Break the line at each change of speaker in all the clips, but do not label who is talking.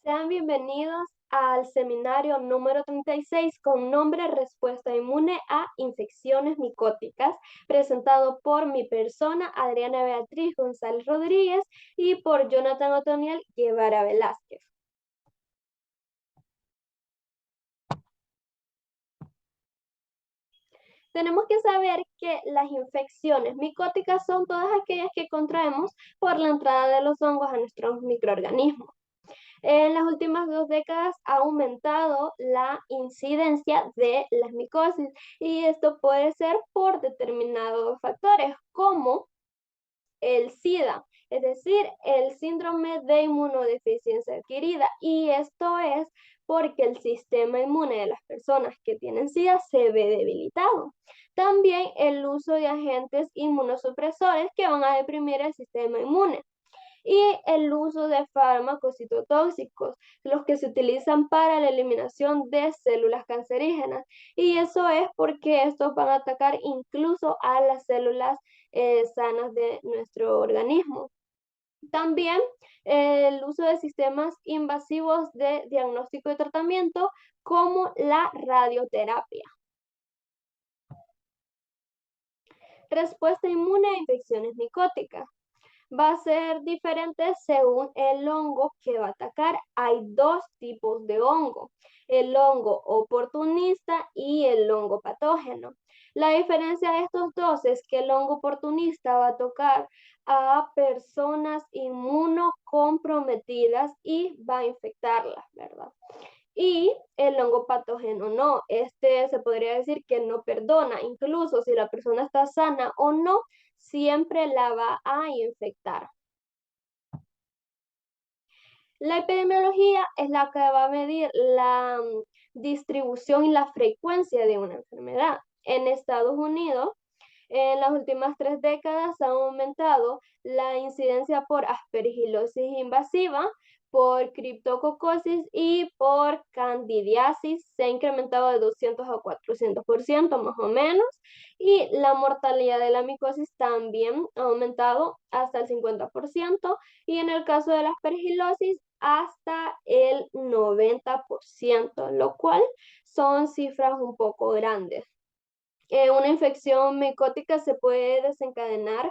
Sean bienvenidos al seminario número 36 con nombre Respuesta inmune a infecciones micóticas, presentado por mi persona, Adriana Beatriz González Rodríguez, y por Jonathan Otoniel Guevara Velázquez. Tenemos que saber que las infecciones micóticas son todas aquellas que contraemos por la entrada de los hongos a nuestros microorganismos. En las últimas 2 décadas ha aumentado la incidencia de las micosis y esto puede ser por determinados factores como el SIDA, es decir, el síndrome de inmunodeficiencia adquirida, y esto es porque el sistema inmune de las personas que tienen SIDA se ve debilitado. También el uso de agentes inmunosupresores que van a deprimir el sistema inmune y el uso de fármacos citotóxicos, los que se utilizan para la eliminación de células cancerígenas. Y eso es porque estos van a atacar incluso a las células sanas de nuestro organismo. También el uso de sistemas invasivos de diagnóstico y tratamiento como la radioterapia. Respuesta inmune a infecciones micóticas. Va a ser diferente según el hongo que va a atacar. Hay dos tipos de hongo, el hongo oportunista y el hongo patógeno. La diferencia de estos dos es que el hongo oportunista va a tocar a personas inmunocomprometidas y va a infectarlas, ¿verdad? Y el hongo patógeno no, este se podría decir que no perdona, incluso si la persona está sana o no, siempre la va a infectar. La epidemiología es la que va a medir la distribución y la frecuencia de una enfermedad. En Estados Unidos, en las últimas 3 décadas ha aumentado la incidencia por aspergilosis invasiva, por criptococosis y por candidiasis. Se ha incrementado de 200 a 400% más o menos. Y la mortalidad de la micosis también ha aumentado hasta el 50%. Y en el caso de la aspergilosis, hasta el 90%, lo cual son cifras un poco grandes. Una infección micótica se puede desencadenar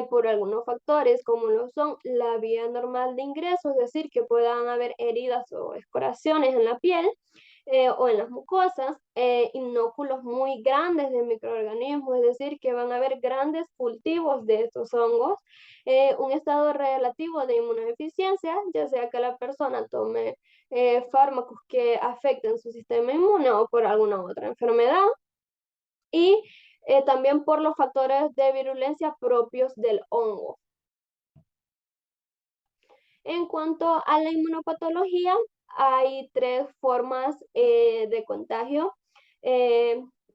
por algunos factores, como lo son la vía normal de ingreso, es decir, que puedan haber heridas o escoraciones en la piel o en las mucosas, inóculos muy grandes de microorganismos, es decir, que van a haber grandes cultivos de estos hongos, un estado relativo de inmunodeficiencia, ya sea que la persona tome fármacos que afecten su sistema inmune o por alguna otra enfermedad, y también por los factores de virulencia propios del hongo. En cuanto a la inmunopatología, hay 3 formas de contagio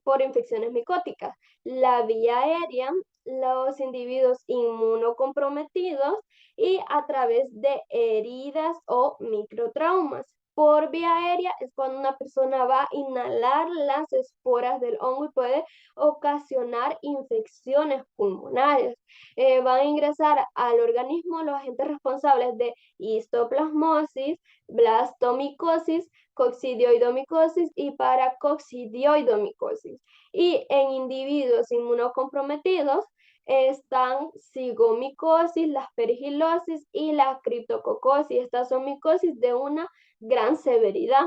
por infecciones micóticas: la vía aérea, los individuos inmunocomprometidos y a través de heridas o microtraumas. Por vía aérea es cuando una persona va a inhalar las esporas del hongo y puede ocasionar infecciones pulmonares. Van a ingresar al organismo los agentes responsables de histoplasmosis, blastomicosis, coccidioidomicosis y paracoccidioidomicosis. Y en individuos inmunocomprometidos están cigomicosis, la aspergilosis y la criptococosis. Estas son micosis de una gran severidad.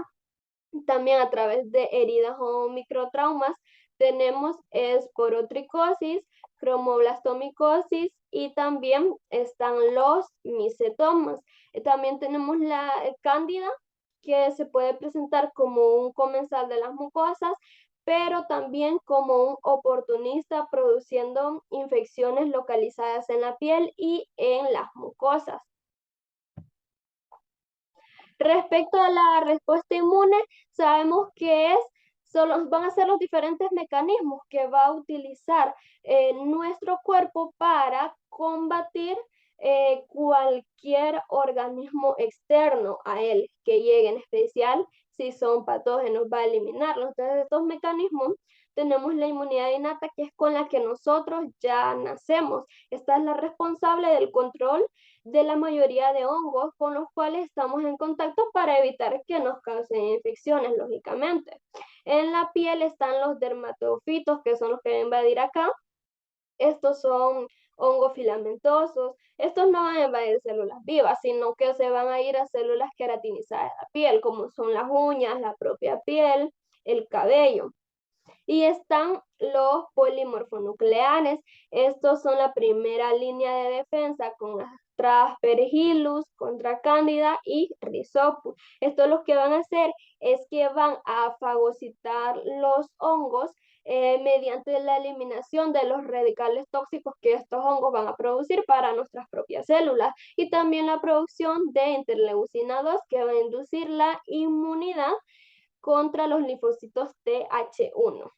También a través de heridas o microtraumas tenemos esporotricosis, cromoblastomicosis y también están los micetomas. También tenemos la cándida, que se puede presentar como un comensal de las mucosas, pero también como un oportunista produciendo infecciones localizadas en la piel y en las mucosas. Respecto a la respuesta inmune, sabemos que van a ser los diferentes mecanismos que va a utilizar nuestro cuerpo para combatir cualquier organismo externo a él que llegue, en especial si son patógenos, va a eliminarlos. Entonces, estos mecanismos tenemos la inmunidad innata, que es con la que nosotros ya nacemos. Esta es la responsable del control de la mayoría de hongos con los cuales estamos en contacto para evitar que nos causen infecciones, lógicamente. En la piel están los dermatofitos, que son los que van a invadir acá. Estos son hongos filamentosos. Estos no van a invadir células vivas, sino que se van a ir a células queratinizadas de la piel, como son las uñas, la propia piel, el cabello. Y están los polimorfonucleares. Estos son la primera línea de defensa contra Aspergillus, contra Cándida y Rhizopus. Esto lo que van a hacer es que van a fagocitar los hongos mediante la eliminación de los radicales tóxicos que estos hongos van a producir para nuestras propias células y también la producción de interleucina 2 que va a inducir la inmunidad contra los linfocitos Th1.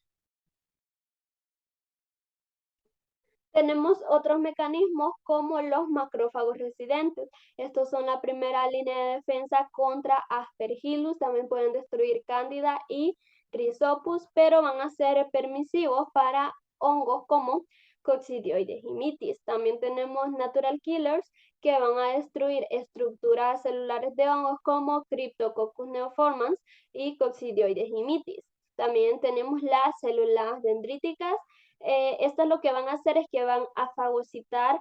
Tenemos otros mecanismos como los macrófagos residentes. Estos son la primera línea de defensa contra Aspergillus. También pueden destruir Cándida y Rhizopus, pero van a ser permisivos para hongos como Coccidioides y mitis. También tenemos natural killers que van a destruir estructuras celulares de hongos como Cryptococcus neoformans y Coccidioides y mitis. También tenemos las células dendríticas. Esto lo que van a hacer es que van a fagocitar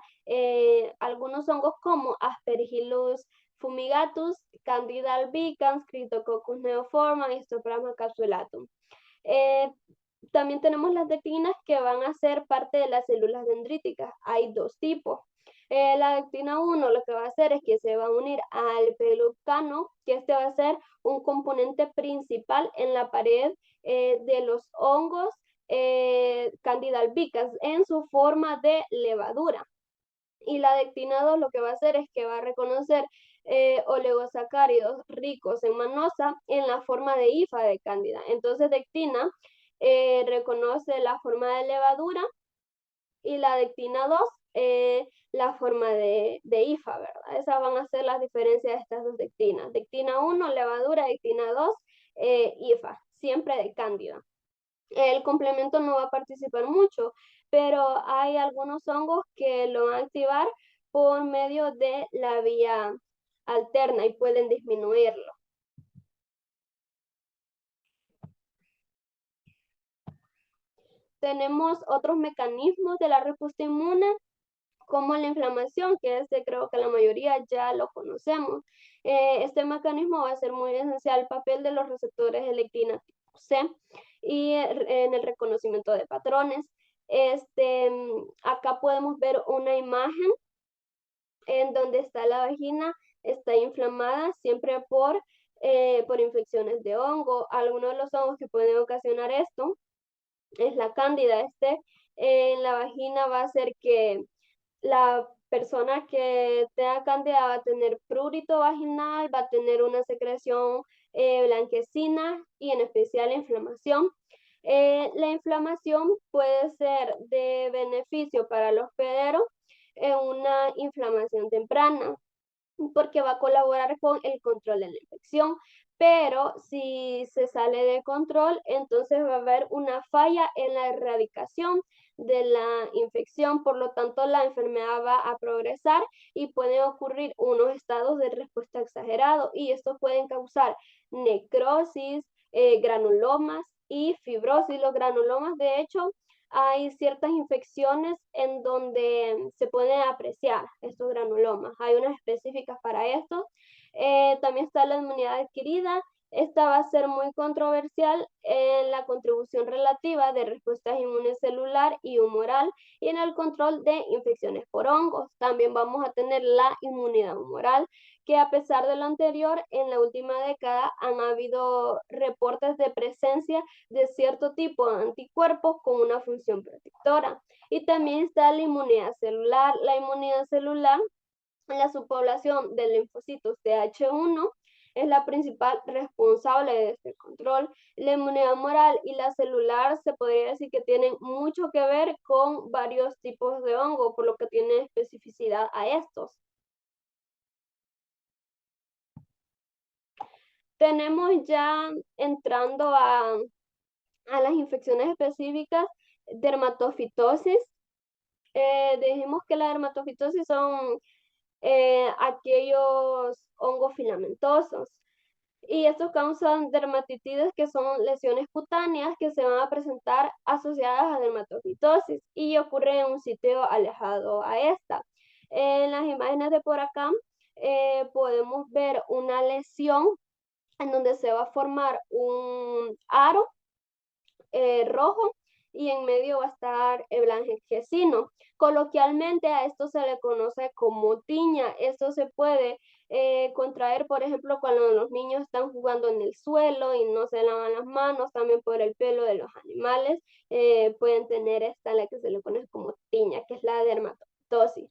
algunos hongos como Aspergillus fumigatus, Candida albicans, Cryptococcus neoformans y Histoplasma capsulatum. También tenemos las dectinas que van a ser parte de las células dendríticas. Hay dos tipos. La dectina 1 lo que va a hacer es que se va a unir al pelucano, que este va a ser un componente principal en la pared de los hongos Candida albicans en su forma de levadura. Y la dectina 2 lo que va a hacer es que va a reconocer oligosacáridos ricos en manosa en la forma de hifa de Cándida. Entonces dectina reconoce la forma de levadura y la dectina 2 la forma de hifa, ¿verdad? Esas van a ser las diferencias de estas dos dectinas. Dectina 1, levadura, dectina 2, hifa, siempre de Cándida. El complemento no va a participar mucho, pero hay algunos hongos que lo van a activar por medio de la vía alterna y pueden disminuirlo. Tenemos otros mecanismos de la respuesta inmune, como la inflamación, que creo que la mayoría ya lo conocemos. Este mecanismo va a ser muy esencial el papel de los receptores de lectina tipo C y en el reconocimiento de patrones. Acá podemos ver una imagen en donde está la vagina, está inflamada siempre por infecciones de hongo. Algunos de los hongos que pueden ocasionar esto es la cándida. En la vagina va a hacer que la persona que tenga cándida va a tener prurito vaginal, va a tener una secreción blanquecina y en especial inflamación. La inflamación puede ser de beneficio para el hospedero en una inflamación temprana, porque va a colaborar con el control de la infección. Pero si se sale de control, entonces va a haber una falla en la erradicación de la infección, por lo tanto la enfermedad va a progresar y pueden ocurrir unos estados de respuesta exagerado y estos pueden causar necrosis, granulomas y fibrosis. Los granulomas, de hecho, hay ciertas infecciones en donde se pueden apreciar estos granulomas. Hay unas específicas para esto. También está la inmunidad adquirida. Esta va a ser muy controversial en la contribución relativa de respuestas inmunes celular y humoral y en el control de infecciones por hongos. También vamos a tener la inmunidad humoral, que a pesar de lo anterior, en la última década han habido reportes de presencia de cierto tipo de anticuerpos con una función protectora. Y también está la inmunidad celular. La inmunidad celular en la subpoblación de linfocitos Th1 es la principal responsable de este control. La inmunidad humoral y la celular se podría decir que tienen mucho que ver con varios tipos de hongo, por lo que tienen especificidad a estos. Tenemos ya entrando a las infecciones específicas, dermatofitosis. Dijimos que la dermatofitosis son aquellos hongos filamentosos. Y estos causan dermatitides, que son lesiones cutáneas que se van a presentar asociadas a dermatofitosis y ocurre en un sitio alejado a esta. En las imágenes de por acá podemos ver una lesión en donde se va a formar un aro rojo y en medio va a estar el blanquecino. Coloquialmente a esto se le conoce como tiña. Esto se puede contraer, por ejemplo, cuando los niños están jugando en el suelo y no se lavan las manos, también por el pelo de los animales, pueden tener esta, la que se le conoce como tiña, que es la dermatosis.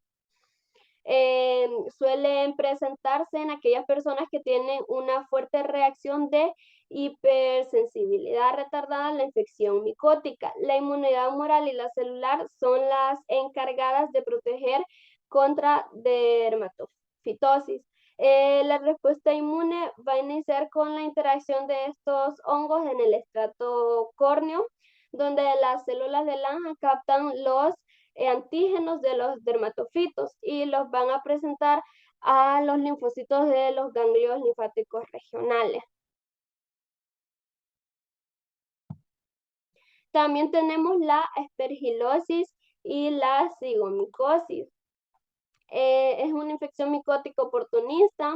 Suelen presentarse en aquellas personas que tienen una fuerte reacción de hipersensibilidad retardada a la infección micótica. La inmunidad humoral y la celular son las encargadas de proteger contra dermatofitosis. La respuesta inmune va a iniciar con la interacción de estos hongos en el estrato córneo, donde las células de Lange captan los antígenos de los dermatofitos y los van a presentar a los linfocitos de los ganglios linfáticos regionales. También tenemos la aspergilosis y la cigomicosis. Es una infección micótica oportunista,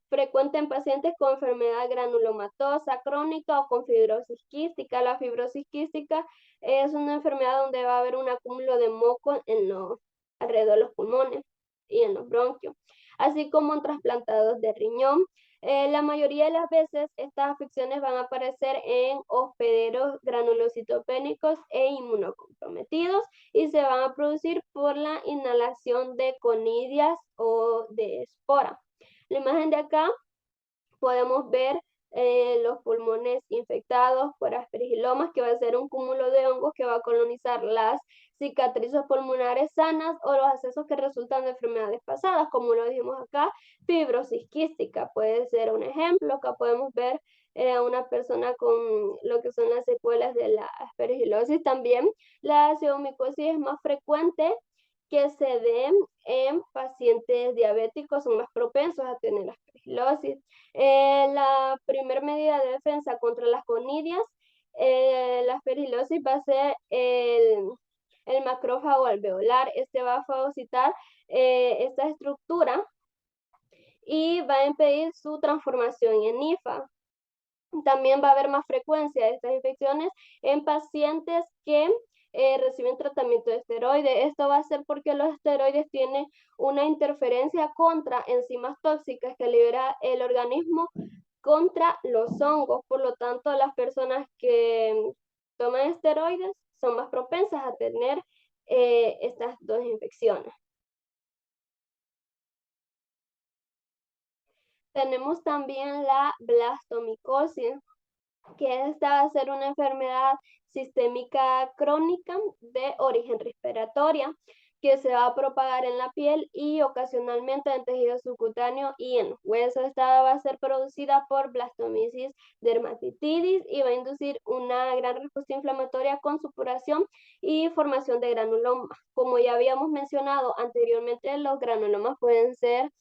frecuente en pacientes con enfermedad granulomatosa crónica o con fibrosis quística. La fibrosis quística es una enfermedad donde va a haber un acúmulo de moco alrededor de los pulmones y en los bronquios, así como en trasplantados de riñón. La mayoría de las veces estas afecciones van a aparecer en hospederos granulocitopénicos e inmunocomprometidos y se van a producir por la inhalación de conidias o de espora. La imagen de acá podemos ver los pulmones infectados por aspergilomas, que va a ser un cúmulo de hongos que va a colonizar las cicatrices pulmonares sanas o los accesos que resultan de enfermedades pasadas, como lo dijimos acá, fibrosis quística puede ser un ejemplo. Acá podemos ver a una persona con lo que son las secuelas de la aspergilosis. También la pseudomicosis es más frecuente que se den en pacientes diabéticos, son más propensos a tener aspergilosis. La primera medida de defensa contra las conidias, la aspergilosis, va a ser el macrófago alveolar. Este va a fagocitar esta estructura y va a impedir su transformación en hifa. También va a haber más frecuencia de estas infecciones en pacientes que reciben tratamiento de esteroides. Esto va a ser porque los esteroides tienen una interferencia contra enzimas tóxicas que libera el organismo contra los hongos. Por lo tanto, las personas que toman esteroides son más propensas a tener estas dos infecciones. Tenemos también la blastomicosis, que esta va a ser una enfermedad sistémica crónica de origen respiratoria que se va a propagar en la piel y ocasionalmente en tejido subcutáneo y en huesos. Esta va a ser producida por Blastomyces dermatitidis y va a inducir una gran respuesta inflamatoria con supuración y formación de granulomas. Como ya habíamos mencionado anteriormente, los granulomas pueden ser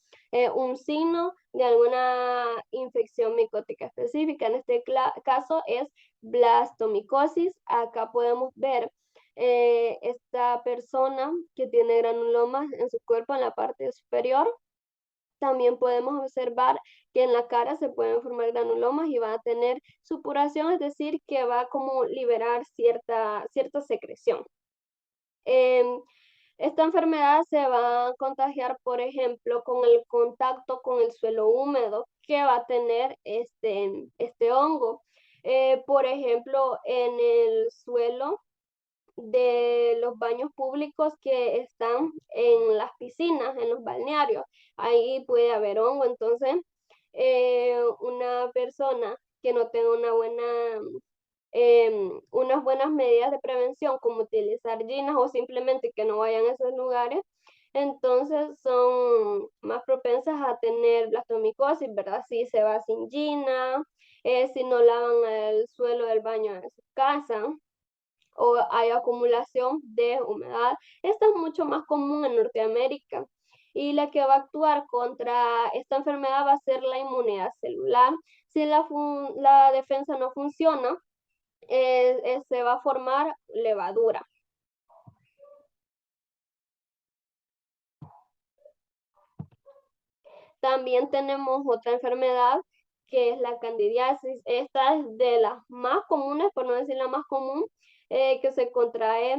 un signo de alguna infección micótica específica. En este caso es blastomicosis. Acá podemos ver esta persona que tiene granulomas en su cuerpo en la parte superior. También podemos observar que en la cara se pueden formar granulomas y va a tener supuración, es decir, que va a como liberar cierta secreción. Esta enfermedad se va a contagiar, por ejemplo, con el contacto con el suelo húmedo que va a tener este hongo. Por ejemplo, en el suelo de los baños públicos que están en las piscinas, en los balnearios, ahí puede haber hongo. Entonces, una persona que no tenga unas buenas medidas de prevención, como utilizar ginas o simplemente que no vayan a esos lugares, entonces son más propensas a tener blastomicosis, ¿verdad? Si se va sin gina, si no lavan el suelo del baño de su casa o hay acumulación de humedad. Esto es mucho más común en Norteamérica. y la que va a actuar contra esta enfermedad va a ser la inmunidad celular. Si la defensa no funciona, se va a formar levadura. También tenemos otra enfermedad que es la candidiasis. Esta es de las más comunes, por no decir la más común, que se contrae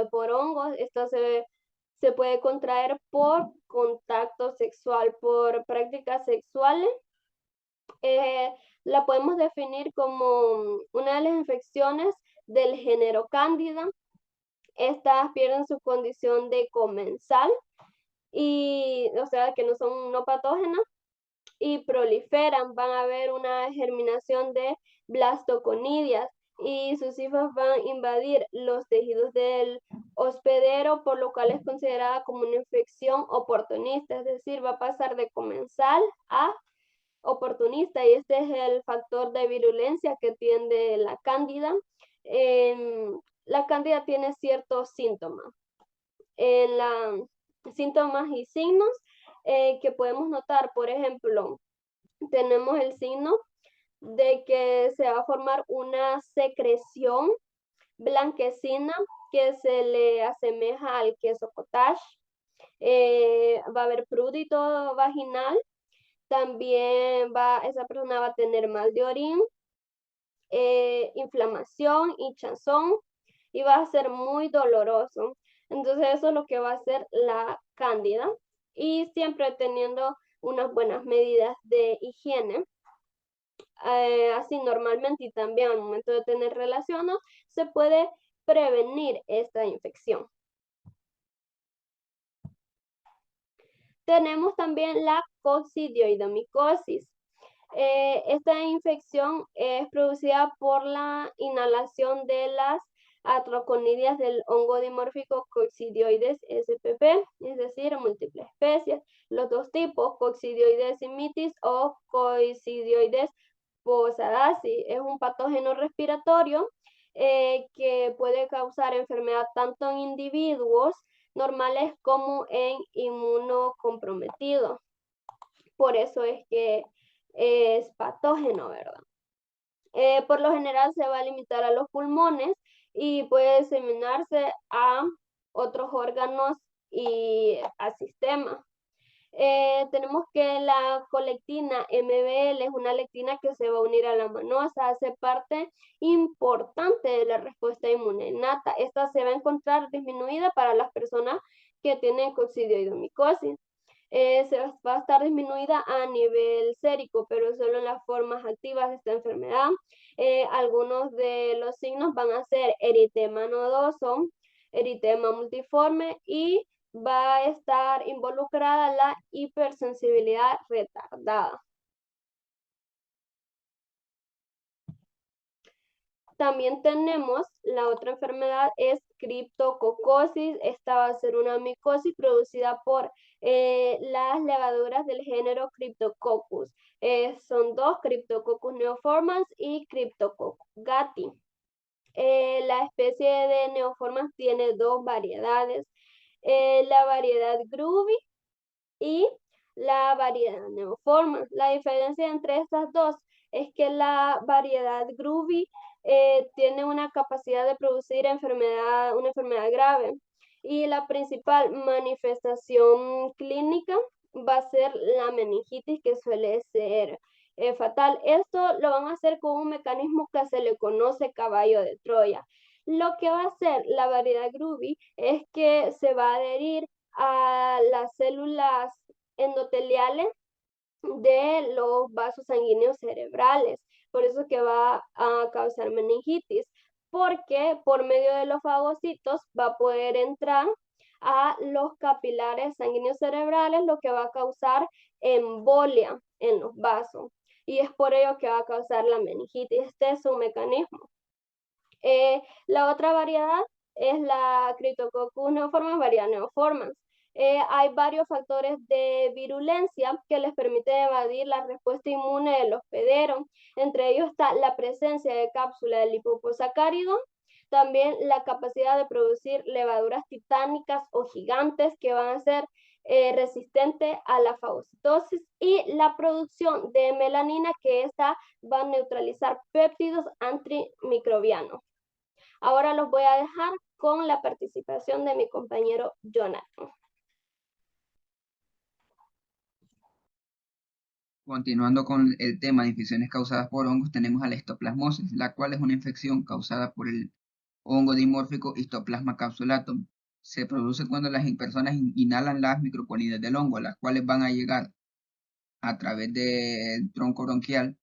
por hongos. Esto se puede contraer por contacto sexual, por prácticas sexuales. La podemos definir como una de las infecciones del género Cándida. Estas pierden su condición de comensal y, o sea, que no son no patógenas y proliferan. Van a haber una germinación de blastoconidias y sus hijos van a invadir los tejidos del hospedero, por lo cual es considerada como una infección oportunista, es decir, va a pasar de comensal a oportunista, y este es el factor de virulencia que tiene la cándida. La cándida tiene ciertos síntomas. Síntomas y signos que podemos notar, por ejemplo, tenemos el signo de que se va a formar una secreción blanquecina que se le asemeja al queso cottage. Va a haber prurito vaginal. También esa persona va a tener mal de orín, inflamación, hinchazón, y va a ser muy doloroso. Entonces eso es lo que va a hacer la cándida, y siempre teniendo unas buenas medidas de higiene. Así normalmente, y también al momento de tener relaciones, se puede prevenir esta infección. Tenemos también la coccidioidomicosis. Esta infección es producida por la inhalación de las atraconidias del hongo dimórfico Coccidioides spp, es decir, múltiples especies. Los dos tipos, Coccidioides immitis o Coccidioides posadaci, es un patógeno respiratorio que puede causar enfermedad tanto en individuos normales como en inmunocomprometidos. Por eso es que es patógeno, ¿verdad? Por lo general se va a limitar a los pulmones y puede diseminarse a otros órganos y a sistemas. Tenemos que la colectina MBL es una lectina que se va a unir a la manosa, hace parte importante de la respuesta inmune innata. Esta se va a encontrar disminuida para las personas que tienen coccidioidomicosis. Se va a estar disminuida a nivel sérico, pero solo en las formas activas de esta enfermedad. Algunos de los signos van a ser eritema nodoso, eritema multiforme, y va a estar involucrada la hipersensibilidad retardada. También tenemos la otra enfermedad, es criptococosis. Esta va a ser una micosis producida por las levaduras del género Cryptococcus. Son dos, Cryptococcus neoformans y Cryptococcus gatti. La especie de neoformans tiene dos variedades, la variedad Groovy y la variedad neoformans. La diferencia entre estas dos es que la variedad Groovy tiene una capacidad de producir una enfermedad grave, y la principal manifestación clínica va a ser la meningitis, que suele ser fatal. Esto lo van a hacer con un mecanismo que se le conoce caballo de Troya. Lo que va a hacer la variedad Groovy es que se va a adherir a las células endoteliales de los vasos sanguíneos cerebrales. Por eso que va a causar meningitis, porque por medio de los fagocitos va a poder entrar a los capilares sanguíneos cerebrales, lo que va a causar embolia en los vasos. Y es por ello que va a causar la meningitis. Este es su mecanismo. La otra variedad es la Cryptococcus neoformans, variedad neoformans. Hay varios factores de virulencia que les permiten evadir la respuesta inmune del hospedero. Entre ellos está la presencia de cápsula de liposacárido, también la capacidad de producir levaduras titánicas o gigantes que van a ser resistente a la fagocitosis y la producción de melanina, que esta va a neutralizar péptidos antimicrobianos. Ahora los voy a dejar con la participación de mi compañero Jonathan.
Continuando con el tema de infecciones causadas por hongos, tenemos a la histoplasmosis, la cual es una infección causada por el hongo dimórfico Histoplasma capsulatum. Se produce cuando las personas inhalan las microconidias del hongo, las cuales van a llegar a través del tronco bronquial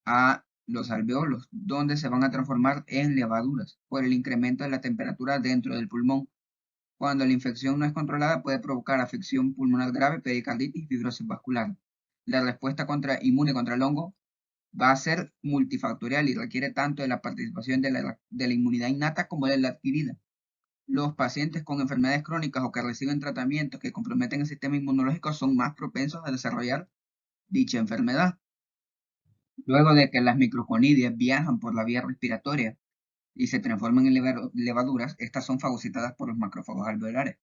a los alveolos, donde se van a transformar en levaduras por el incremento de la temperatura dentro del pulmón. Cuando la infección no es controlada, puede provocar afección pulmonar grave, pericarditis y fibrosis vascular. La respuesta inmune contra el hongo va a ser multifactorial y requiere tanto de la participación de la inmunidad innata como de la adquirida. Los pacientes con enfermedades crónicas o que reciben tratamientos que comprometen el sistema inmunológico son más propensos a desarrollar dicha enfermedad. Luego de que las microconidias viajan por la vía respiratoria y se transforman en levaduras, estas son fagocitadas por los macrófagos alveolares.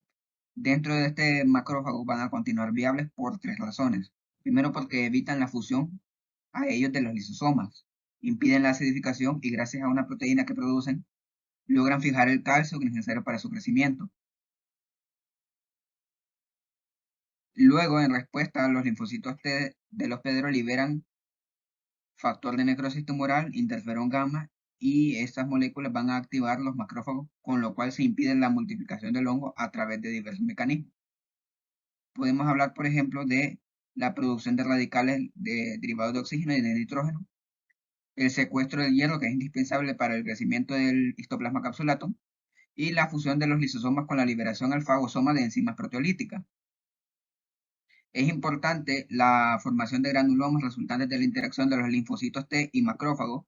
Dentro de este macrófago van a continuar viables por tres razones. Primero, porque evitan la fusión a ellos de los lisosomas, impiden la acidificación y gracias a una proteína que producen, logran fijar el calcio que es necesario para su crecimiento. Luego, en respuesta, los linfocitos T del hospedero liberan factor de necrosis tumoral, interferón gamma, y estas moléculas van a activar los macrófagos, con lo cual se impide la multiplicación del hongo a través de diversos mecanismos. Podemos hablar, por ejemplo, de la producción de radicales derivados de oxígeno y de nitrógeno, el secuestro del hierro, que es indispensable para el crecimiento del histoplasma capsulatum, y la fusión de los lisosomas con la liberación al fagosoma de enzimas proteolíticas. Es importante la formación de granulomas resultantes de la interacción de los linfocitos T y macrófagos,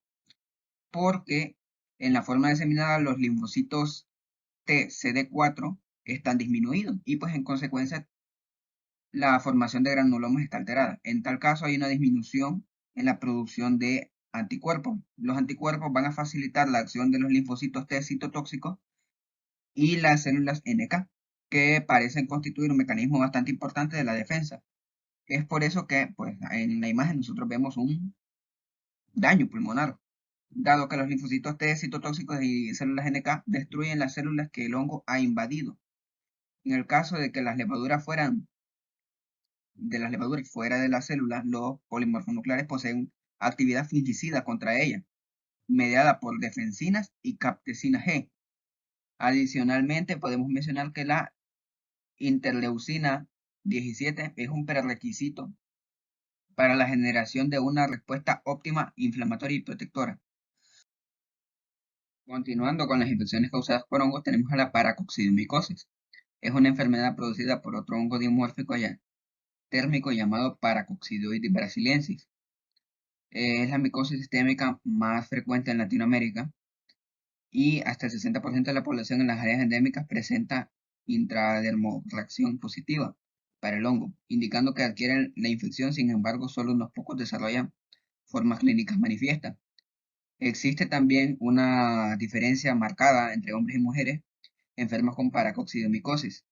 porque en la forma diseminada los linfocitos T CD4 están disminuidos y pues en consecuencia la formación de granulomas está alterada. En tal caso hay una disminución en la producción de anticuerpos. Los anticuerpos van a facilitar la acción de los linfocitos T citotóxicos y las células NK, que parecen constituir un mecanismo bastante importante de la defensa. Es por eso que pues, en la imagen nosotros vemos un daño pulmonar, dado que los linfocitos T citotóxicos y células NK destruyen las células que el hongo ha invadido. En el caso de que las levaduras fuera de la célula, los polimorfonucleares poseen actividad fungicida contra ella, mediada por defensinas y captecina G. Adicionalmente, podemos mencionar que la interleucina 17 es un prerequisito para la generación de una respuesta óptima inflamatoria y protectora. Continuando con las infecciones causadas por hongos, tenemos a la paracoccidomicosis. Es una enfermedad producida por otro hongo dimórfico térmico llamado Paracoccidioides brasiliensis. Es la micosis sistémica más frecuente en Latinoamérica y hasta el 60% de la población en las áreas endémicas presenta intradermorreacción positiva para el hongo, indicando que adquieren la infección. Sin embargo, solo unos pocos desarrollan formas clínicas manifiestas. Existe también una diferencia marcada entre hombres y mujeres enfermos con paracoccidomicosis,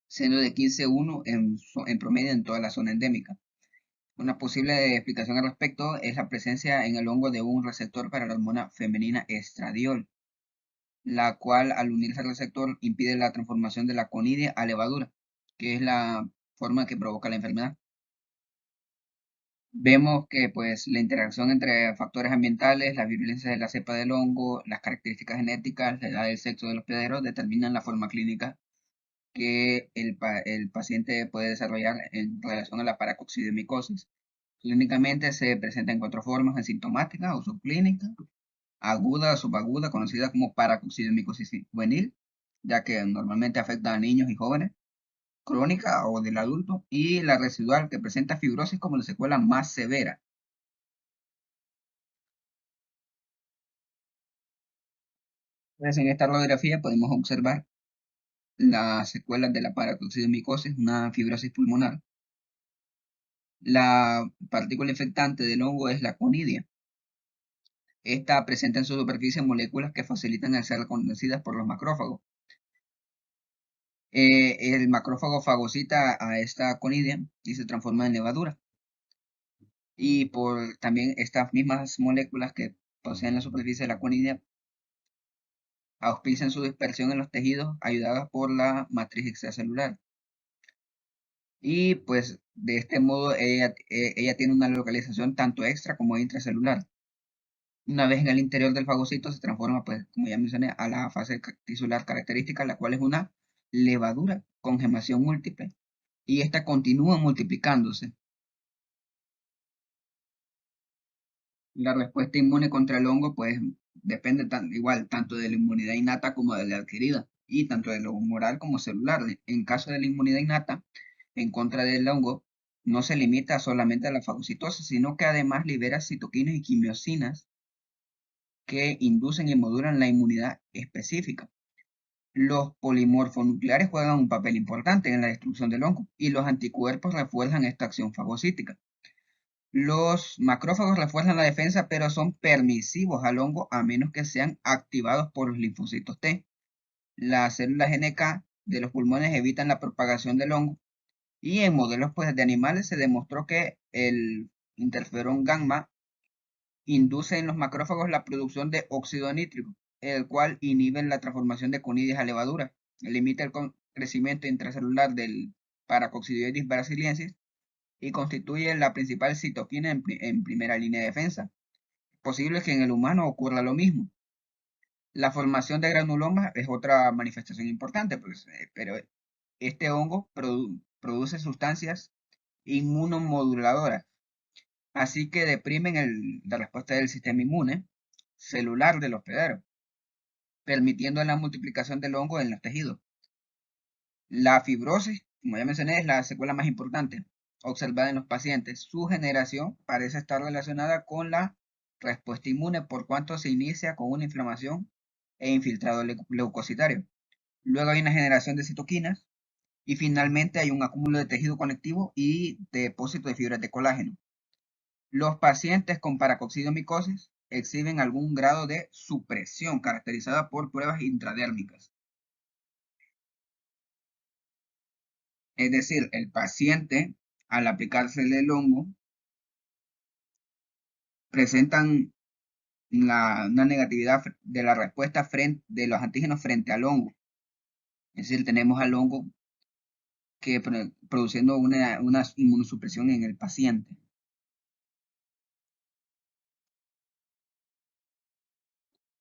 siendo de 15:1 en promedio en toda la zona endémica. Una posible explicación al respecto es la presencia en el hongo de un receptor para la hormona femenina estradiol, la cual al unirse al receptor impide la transformación de la conidia a levadura, que es la forma que provoca la enfermedad. Vemos que pues la interacción entre factores ambientales, la virulencia de la cepa del hongo, las características genéticas, la edad y el sexo de los hospederos determinan la forma clínica que el paciente puede desarrollar en relación a la paracoccidomicosis. Clínicamente se presenta en cuatro formas: asintomática o subclínica, aguda o subaguda, conocida como paracoccidomicosis juvenil, ya que normalmente afecta a niños y jóvenes, crónica o del adulto, y la residual, que presenta fibrosis como la secuela más severa. Entonces, en esta radiografía podemos observar las secuelas de la paracoccidomicosis, una fibrosis pulmonar. La partícula infectante del hongo es la conidia. Esta presenta en su superficie moléculas que facilitan el ser reconocidas por los macrófagos. el macrófago fagocita a esta conidia y se transforma en levadura. Y por también estas mismas moléculas que poseen la superficie de la conidia auspician su dispersión en los tejidos ayudadas por la matriz extracelular. Y pues de este modo ella tiene una localización tanto extra como intracelular. Una vez en el interior del fagocito se transforma, pues, como ya mencioné, a la fase tisular característica, la cual es una levadura con gemación múltiple. Y esta continúa multiplicándose. La respuesta inmune contra el hongo, pues, depende igual tanto de la inmunidad innata como de la adquirida, y tanto de lo humoral como celular. En caso de la inmunidad innata, en contra del hongo, no se limita solamente a la fagocitosis, sino que además libera citoquinas y quimiosinas que inducen y modulan la inmunidad específica. Los polimorfonucleares juegan un papel importante en la destrucción del hongo y los anticuerpos refuerzan esta acción fagocítica. Los macrófagos refuerzan la defensa, pero son permisivos al hongo a menos que sean activados por los linfocitos T. Las células NK de los pulmones evitan la propagación del hongo y en modelos pues, de animales se demostró que el interferón gamma induce en los macrófagos la producción de óxido nítrico, el cual inhibe la transformación de conidias a levadura, limita el crecimiento intracelular del Paracoccidioides brasiliensis y constituye la principal citoquina en primera línea de defensa. Es posible que en el humano ocurra lo mismo. La formación de granulomas es otra manifestación importante, pues, pero este hongo produce sustancias inmunomoduladoras, así que deprimen la respuesta del sistema inmune celular del hospedero, permitiendo la multiplicación del hongo en los tejidos. La fibrosis, como ya mencioné, es la secuela más importante observada en los pacientes. Su generación parece estar relacionada con la respuesta inmune por cuanto se inicia con una inflamación e infiltrado leucocitario. Luego hay una generación de citoquinas y finalmente hay un acúmulo de tejido conectivo y depósito de fibras de colágeno. Los pacientes con paracoccidomicosis exhiben algún grado de supresión caracterizada por pruebas intradérmicas. Es decir, el paciente, al aplicársele el hongo, presentan una negatividad de la respuesta de los antígenos frente al hongo. Es decir, tenemos al hongo que produciendo una inmunosupresión en el paciente.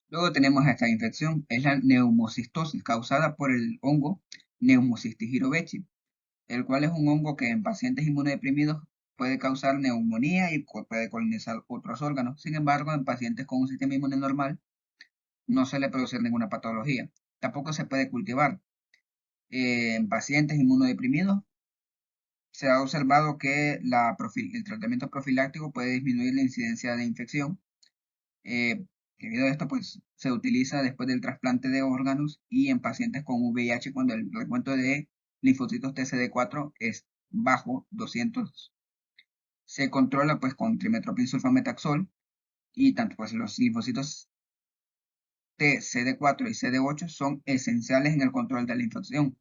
Luego tenemos esta infección, es la neumocistosis causada por el hongo Pneumocystis jirovecii, el cual es un hongo que en pacientes inmunodeprimidos puede causar neumonía y puede colonizar otros órganos. Sin embargo, en pacientes con un sistema inmune normal no suele producir ninguna patología. Tampoco se puede cultivar. En pacientes inmunodeprimidos se ha observado que el tratamiento profiláctico puede disminuir la incidencia de infección. Debido a esto, pues se utiliza después del trasplante de órganos y en pacientes con VIH cuando el recuento de linfocitos TCD4 es bajo 200. Se controla pues con trimethoprim sulfametaxol y tanto pues los linfocitos T, CD4 y CD8 son esenciales en el control de la infección.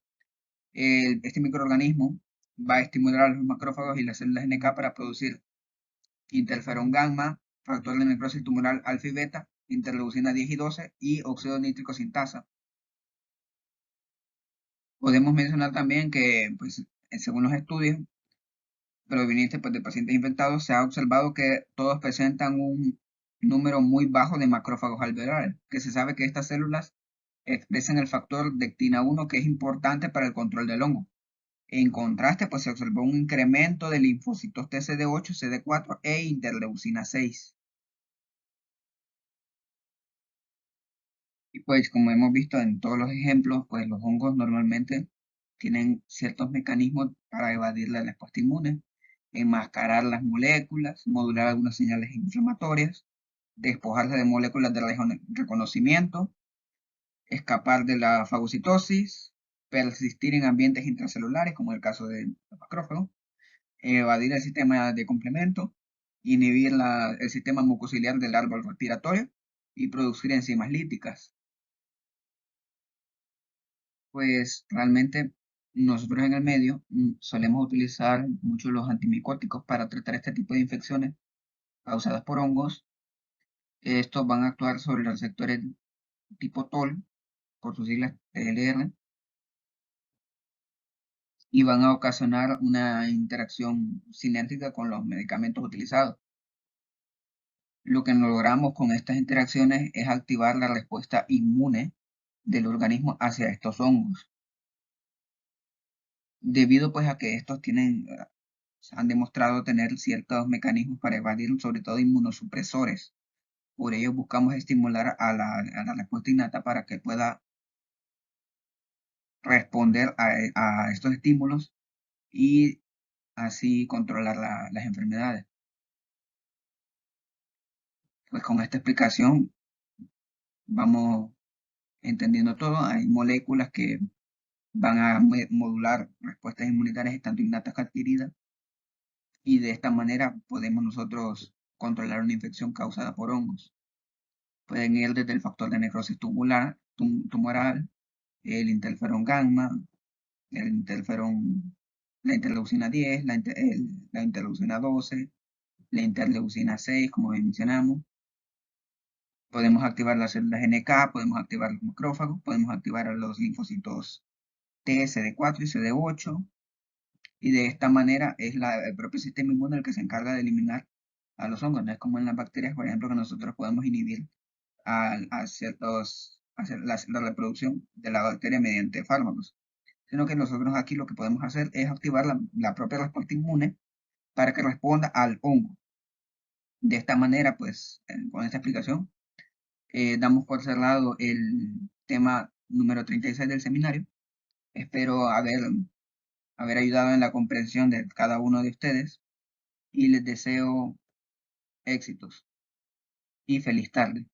Este microorganismo va a estimular a los macrófagos y las células NK para producir interferón gamma, factor de necrosis tumoral alfa y beta, interleucina 10 y 12 y óxido nítrico sintasa. Podemos mencionar también que, pues, según los estudios provenientes pues, de pacientes infectados, se ha observado que todos presentan un número muy bajo de macrófagos alveolares, que se sabe que estas células expresan el factor dectina 1 que es importante para el control del hongo. En contraste, pues se observó un incremento de linfocitos TCD8, CD4 e interleucina 6. Y pues como hemos visto en todos los ejemplos, pues los hongos normalmente tienen ciertos mecanismos para evadir la respuesta inmune, enmascarar las moléculas, modular algunas señales inflamatorias, despojarse de moléculas de reconocimiento, escapar de la fagocitosis, persistir en ambientes intracelulares, como el caso del macrófago, evadir el sistema de complemento, inhibir el sistema mucociliar del árbol respiratorio y producir enzimas líticas. Pues realmente nosotros en el medio solemos utilizar mucho los antimicóticos para tratar este tipo de infecciones causadas por hongos. Estos van a actuar sobre los receptores tipo TOL, por sus siglas TLR, y van a ocasionar una interacción sinérgica con los medicamentos utilizados. Lo que logramos con estas interacciones es activar la respuesta inmune del organismo hacia estos hongos. Debido pues a que estos han demostrado tener ciertos mecanismos para evadir, sobre todo inmunosupresores. Por ello buscamos estimular a la respuesta innata para que pueda responder a estos estímulos y así controlar las enfermedades. Pues con esta explicación vamos entendiendo todo. Hay moléculas que van a modular respuestas inmunitarias tanto innatas que adquiridas, y de esta manera podemos nosotros controlar una infección causada por hongos. Pueden ir desde el factor de necrosis tumoral, el interferón gamma, el interferón, la interleucina 10, la interleucina 12, la interleucina 6, como bien mencionamos. Podemos activar las células NK, podemos activar los macrófagos, podemos activar a los linfocitos T, CD4 y CD8. Y de esta manera es el propio sistema inmune el que se encarga de eliminar a los hongos. No es como en las bacterias, por ejemplo, que nosotros podemos inhibir la reproducción de la bacteria mediante fármacos, sino que nosotros aquí lo que podemos hacer es activar la propia respuesta inmune para que responda al hongo. De esta manera, pues, con esta explicación, damos por cerrado el tema número 36 del seminario. Espero haber ayudado en la comprensión de cada uno de ustedes y les deseo éxitos y feliz tarde.